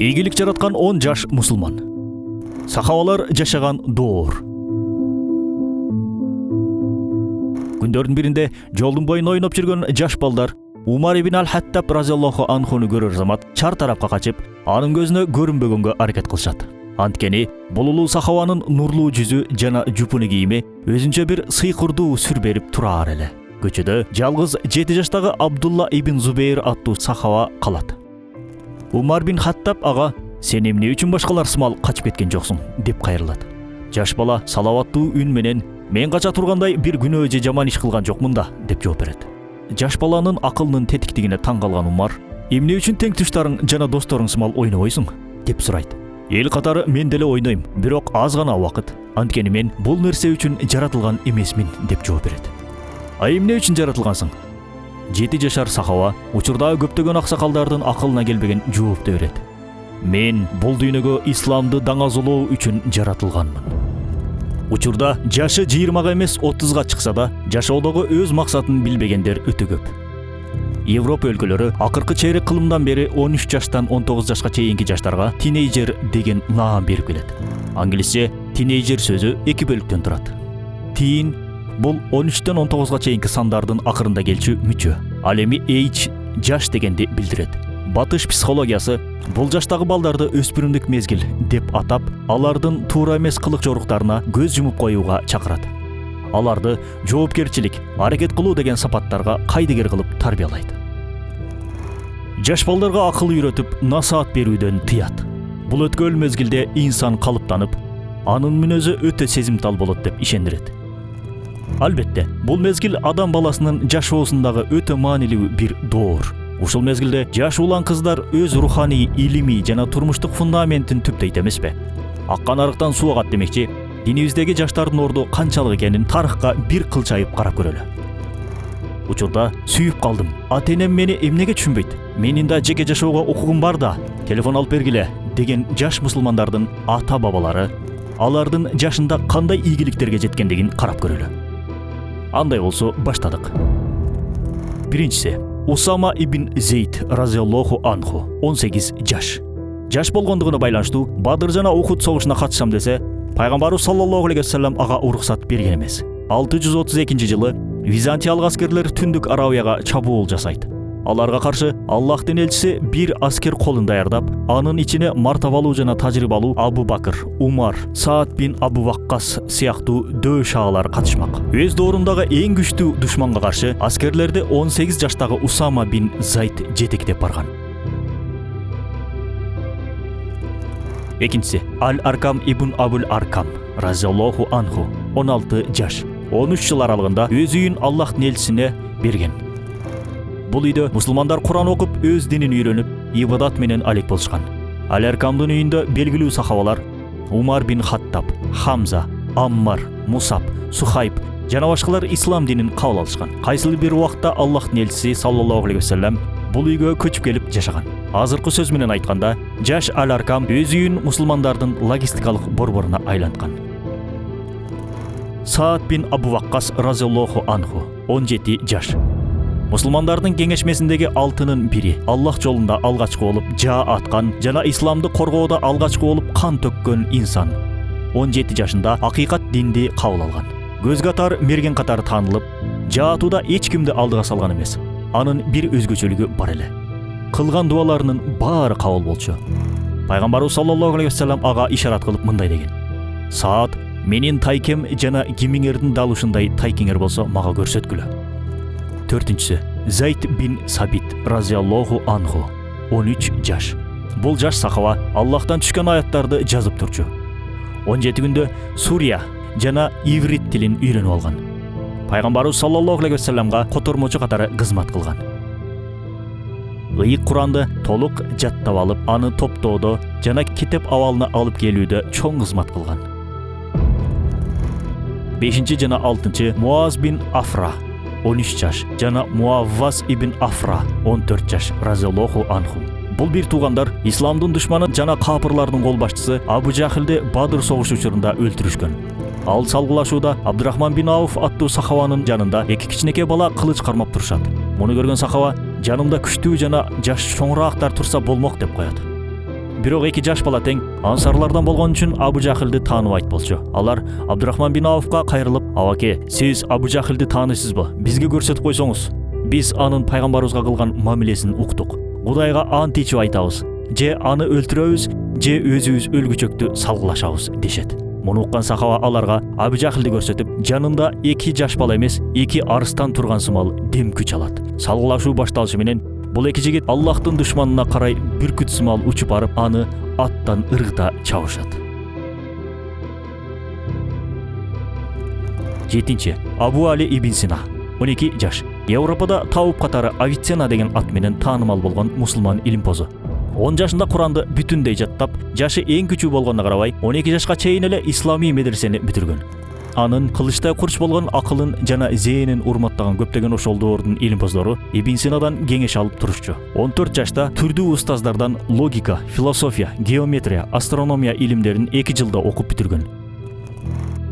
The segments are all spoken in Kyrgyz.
Ийгилик жараткан 10 жаш мусулман. Сахабалар жашаган доор. Күндөрдүн биринде жолдун боюн ойноп жүргөн жаш балдар Умар ибн аль-Хаттаб разияллаху анхуну көрөр замат чар тарапка качып, анын көзүнө көрүнбөгөнгө аракет кылышат. Анткени бул улуу сахабанын нурлуу жүзү жана жупуну кийими өзүнчө бир сыйкырдуу сүр берип турар эле. Көчөдө жалгыз 7 жаштагы Абдулла ибн Зубейр аттуу сахаба калат. Умар бин Хаттаб ага: "Сен эмне үчүн башкалар сымал качып кеткен жоксуң?" деп кайрылат. Жаш бала салаваттуу үн менен: "Мен кача тургандай бир күнөө же жаман иш кылган жокмун да" деп жооп берет. Жаш баланын акылынын тетиктигине таң калган Умар: "Эмне үчүн тең туштарың жана досторуң сымал ойнобойсуң?" деп сурайт. "Эл катары мен деле ойнойм, бирок аз гана убакыт. Анткени мен бул нерсе үчүн жаратылган эмесмин" деп жооп берет. "А эмне үчүн жаратылгансың?" 7 жашар сахаба учурдагы көптөгөн аксакалдардын акылына келбеген жоопту берет. "Мен бул дүйнөгө исламды даңазолоо үчүн жаратылганмын." Учурда жашы 20-га эмес 30-га чыкса да, жашоодогу өз максатын билбегендер өтө көп. Европа өлкөлөрү акыркы чейрек кылымдан бери 13 жаштан 19 жашка чейинки жаштарга тинейджер деген наам берип келет. Англисче тинейджер сөзү 2 бөлүктөн турат. Тин бул 13-тен 19-га чейинки сандардын акырында келчү мүчө. Ал эми age жаш дегенди билдирет. Батыш психологиясы бул жаштагы балдарды өспүрүмдүк мезгил деп атап, алардын туура эмес кылык жоруктарына көз жумуп коюуга чакырат. Аларды жоопкерчилик, аракет кылуу деген сапаттарга кайдыгер кылып тарбиялайт. Жаш балдарга акыл үйрөтүп, насаат берүүдөн тыят. Бул өткөл мезгилде инсан калыптанып, анын мүнөзү өтө сезимтал болот деп ишендирет. Албетте, бул мезгил адам баласынын жашоосундагы өтө маанилүү бир доор. Ушул мезгилде жаш улан кыздар өз руханий, илимий жана турмуштук фундаментин түптөйт эмеспи? Аккан арыктан суу агат демекчи, динибиздеги жаштардын орду канчалык экенин тарыхка бир кылчайып карап көрөлү. Учурда сүйүп калдым. Ата-энем мени эмнеге түшүнбөйт? Менин да жеке жашоого укугум бар да, телефон алып бергиле деген жаш мусулмандардын ата-бабалары алардын жашында кандай ийгиликтерге жеткендигин карап көрөлү. Андай болсо баштадык. Биринчиси, Усама ибн Зейд разияллаху анху 18 жаш. Жаш болгондугуна байланыштуу Бадыр жана Ухуд согушуна катышам десе, пайгамбарыбыз саллаллаху алейхи вассалам ага уруксат берген эмес. 632-жылы Византиялык аскерлер Түндүк Арабияга чабуул жасайт. Аларга каршы Аллахтын элчиси бир аскер колун даярдап, анын ичине мартабалуу жана тажрыйбалуу Абу Бакыр, Умар, Саад бин Абу Ваккас сыяктуу дөш агалар катышмак. Өз доорундагы эң күчтүү душманга каршы аскерлерди 18 жаштагы Усама бин Зайд жетектеп барган. Экинчиси, Аль-Аркам ибн Абул Аркам разияллаху анху 16 жаш. 13 жыл аралыгында өз үйүн Аллахтын элчисине берген. Бул үйдө мусулмандар Куран окуп, өз динин үйрөнүп, ибадат менен алек болушкан. Аль-Аркамдын үйүндө белгилүү сахабалар Умар бин Хаттаб, Хамза, Аммар, Мусаб, Сухайб жана башкалар ислам динин кабыл алышкан. Кайсыл бир убакта Аллахтын элчиси саллаллаху алейхи вассалам бул үйгө көчүп келип жашаган. Азыркы сөз менен айтканда, жаш Аль-Аркам өз үйүн мусулмандардын логистикалык борборуна айланткан. Саад бин Абу Ваккас разияллаху анху 17 жаш. Мусулмандардын кеңешмесиндеги алтынын бири, Аллах жолунда алгачкы болуп жаа аткан жана исламды коргоодо алгачкы болуп кан төккөн инсан. 17 жашында акыйкат динди кабыл алган. Көз катар, мерген катары таанылып, жаатууда эч кимди алдыга салган эмес. Анын бир өзгөчөлүгү бар эле. Кылган дуаларынын баары кабыл болчу. Пайгамбарыбыз саллаллаху алейхи вассалам ага ишарат кылып мындай деген: "Саад, менин тайкем жана кимиңердин дал ушундай тайкеңер болсо мага көрсөткүлө." Төртүнчүсү, Зайд бин Сабит разияллаху анху 13 жаш. Бул жаш сахаба Аллахтан түшкөн аяттарды жазып турчу. 17 күндө Сурия жана иврит тилин үйрөнүп алган. Пайгамбарыбыз саллаллаху алейхи вассаламга котормочу катары кызмат кылган. Ыйык Куранды толук жаттап алып, аны топтоодо жана китеп абалына алып келүүдө чоң кызмат кылган. 5 жана 6 Муаз бин Афра 13 жаш жана Муавваз ибн Афра 14 жаш разияллаху анху. Бул бир туугандар исламдын душманы жана капырлардын кол башчысы Абу Жахилди Бадыр согушу учурунда өлтүрүшкөн. Ал салгылашууда Абдурахман бин Ауф аттуу сахабанын жанында 2 кичинекей бала кылыч кармап турушат. Муну көргөн сахаба: "Жанымда күчтүү жана жаш чоңураактар турса болмок" деп коет. бирок 2 жаш бала тең ансарлардан болгон үчүн Абу Жахилди тааныбайт болчу. Алар Абдурахман бин Ауфка кайрылып, "Абаке, сиз Абу Жахилди таанысызбы? Бизге көрсөтүп койсоңуз. Биз анын пайгамбарыбызга кылган мамилесин уктук. Кудайга ант ичип айтабыз. Же аны өлтүрөбүз, же өзүбүз өлгүчөктү салгылашабыз" дешет. Муну уккан сахаба аларга Абу Жахилди көрсөтүп, жанында 2 жаш бала эмес, 2 арыстан турган сымал дем күч алат. Салгылашуу башталышы менен бул 2 жигит Аллахтын душманына карай бүркүт сымал учуп барып, аны аттан ыргыта чабышат. 7. Абу Али ибн Сина, 12 жаш. Европада Тауп катары Авиценна деген ат менен таанымал болгон мусулман илимпозу. 10 жашында Куранды бүтүндөй жаттап, жашы эң күчүү болгонуна карабай, 12 жашка чейин эле исламий медресени бүтүргөн. Анын кылычтай курч болгон акылын жана зээнин урматтаган көптөгөн ошол доордун илимпоздору Ибн Синадан кеңеш алып турушчу. 14 жашта түрдүү устаздардан логика, философия, геометрия, астрономия илимдерин 2 жылда окуп бүтүргөн.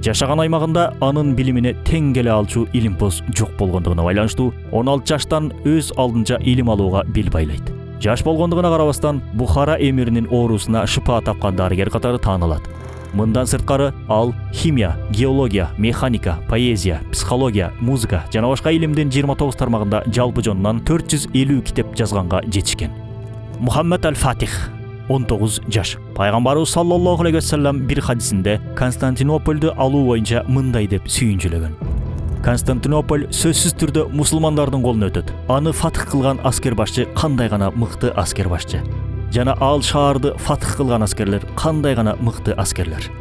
Жашаган аймагында анын билимине тең келе алчу илимпоз жок болгондугуна байланыштуу 16 жаштан өз алдынча илим алууга бел байлайт. Жаш болгондугуна карабастан Бухара эмиринин оорусуна шыпа тапкан дарыгер катары таанылат. Мындан сырткары ал химия, геология, механика, поэзия, психология, музыка жана башка илимдин 29 тармагында жалпы жонунан 450 китеп жазганга жетишкен. Мухаммад аль-Фатих, 19 жаш. Пайгамбарыбыз саллаллаху алейхи ва саллям бир хадисинде Константинополду алуу боюнча мындай деп сүйүнчүлөгөн. Константинополь сөзсүз түрдө мусулмандардын колуна өтөт. Аны фатх кылган аскер башчы кандай гана мыкты аскер башчы. Жана ал шаарды фатх кылган аскерлер кандай гана мыкты аскерлер.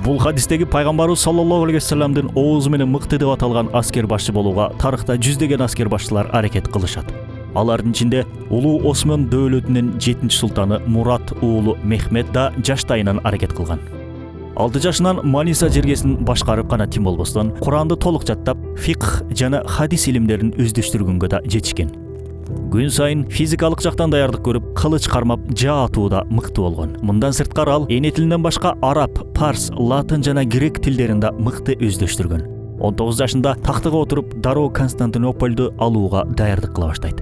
Бул хадистеги пайгамбарыбыз саллаллаху алейхи ва саллямдын оозу менен мыкты деп аталган аскер башчы болууга тарыхта жүздөгөн аскер башчылар аракет кылышат. Алардын ичинде улуу Осман дөөлөтүнүн 7-султаны Мурат уулу Мехмед да жаштайынан аракет кылган. 6 жашынан Маниса жергесин башкарып гана тим болбостон, Куранды толук жаттап, фикх жана хадис илимдерин өздөштүргөнгө да жетишкен. Күн сайын физикалык жактан даярдык көрүп, кылыч кармап, жаа атууда мыкты болгон. Мындан сырткары ал эне тилинен башка араб, парс, латын жана грек тилдерин да мыкты өздөштүргөн. 19 жашында тактыга отуруп, дароо Константинополду алууга даярдык кыла баштайт.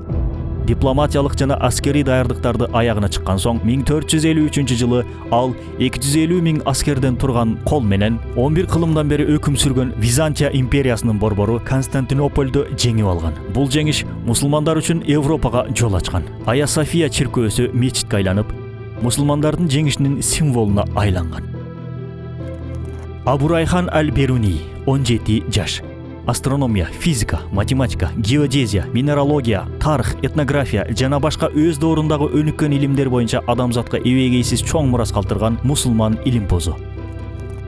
Дипломатиялык жана аскерий даярдыктарды аягына чыккан соң 1453-жылы ал 250 000 аскерден турган кол менен 11 кылымдан бери өкүм сүргөн Византия империясынын борбору Константинополду жеңип алган. Бул жеңиш мусулмандар үчүн Европага жол ачкан. Ая София чиркөөсү мечитке айланып, мусулмандардын жеңишинин символуна айланган. Абу Райхан аль-Беруни, 17 жаш. Астрономия, физика, математика, геодезия, минералогия, тарых, этнография жана башка өз доорундагы өнүккөн илимдер боюнча адамзатка эбегейсиз чоң мурас калтырган мусулман илимпозу.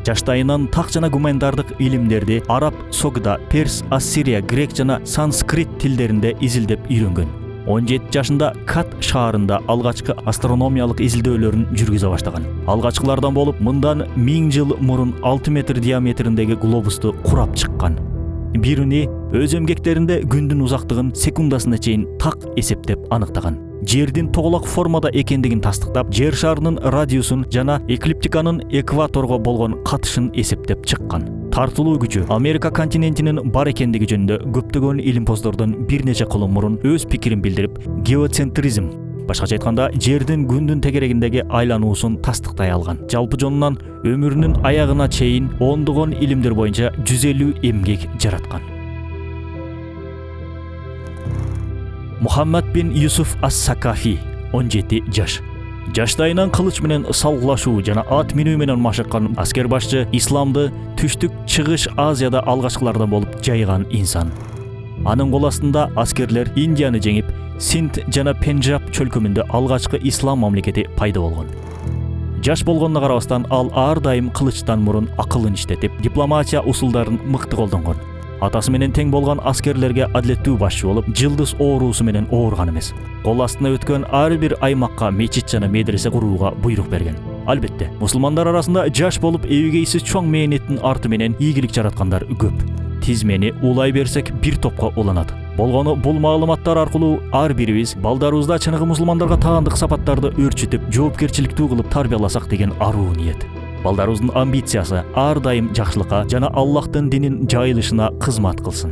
Жаштайынан так жана гуманитардык илимдерди араб, согда, перс, ассирия, грек жана санскрит тилдеринде изилдеп үйрөнгөн. 17 жашында Кат шаарында алгачкы астрономиялык изилдөөлөрүн жүргүзө баштаган. Алгачкылардан болуп, мындан 1000 жыл мурун 6 метр диаметриндеги глобусту курап чыккан. Бируни өз эмгектеринде күндүн узактыгын секундасына чейин так эсептеп аныктаган. Жердин тоголок формада экендигин тастыктап, жер шарынын радиусун жана эклиптиканын экваторго болгон катышын эсептеп чыккан. Тартылуу күчү Америка континентинин бар экендиги жөнүндө көптөгөн илимпоздордон бир нече кылым мурун өз пикирин билдирип, геоцентризм, башкача айтканда, жердин күндүн тегерегиндеги айлануусун тастыктай алган. Жалпы жонунан өмүрүнүн аягына чейин ондогон илимдер боюнча 150 эмгек жараткан. Мухаммад бин Юсуф ас-Сакафи, 17 жаш. Жаштайынан кылыч менен салгылашуу жана ат минүү менен машыккан аскер башчы исламды түштүк чыгыш Азияда алгачкылардан болуп жайган инсан. Анын кол астында аскерлер Индияны жеңип, Синд жана Пенджаб чөлкөмүндө алгачкы ислам мамлекети пайда болгон. Жаш болгонуна карабастан ал ар дайым кылычтан мурун акылын иштетип, дипломатия усулдарын мыкты колдонгон. Атасы менен тең болгон аскерлерге адилеттүү башчы болуп, жылдыз оорусу менен ооруган эмес. Кол астына өткөн ар бир аймакка мечит жана медресе курууга буйрук берген. Албетте, мусулмандар арасында жаш болуп эбегейсиз чоң мээнеттин арты менен ийгилик жараткандар көп. Тизмени улай берсек бир топко уланат. Болгону бул маалыматтар аркылуу ар бирибиз балдарыбызда чыныгы мусулмандарга таандык сапаттарды өөрчүтүп, жоопкерчиликтүү кылып тарбияласак деген аруу ниет. Балдарыбыздын амбициясы ар дайым жакшылыкка жана Аллахтын динин жайылышына кызмат кылсын.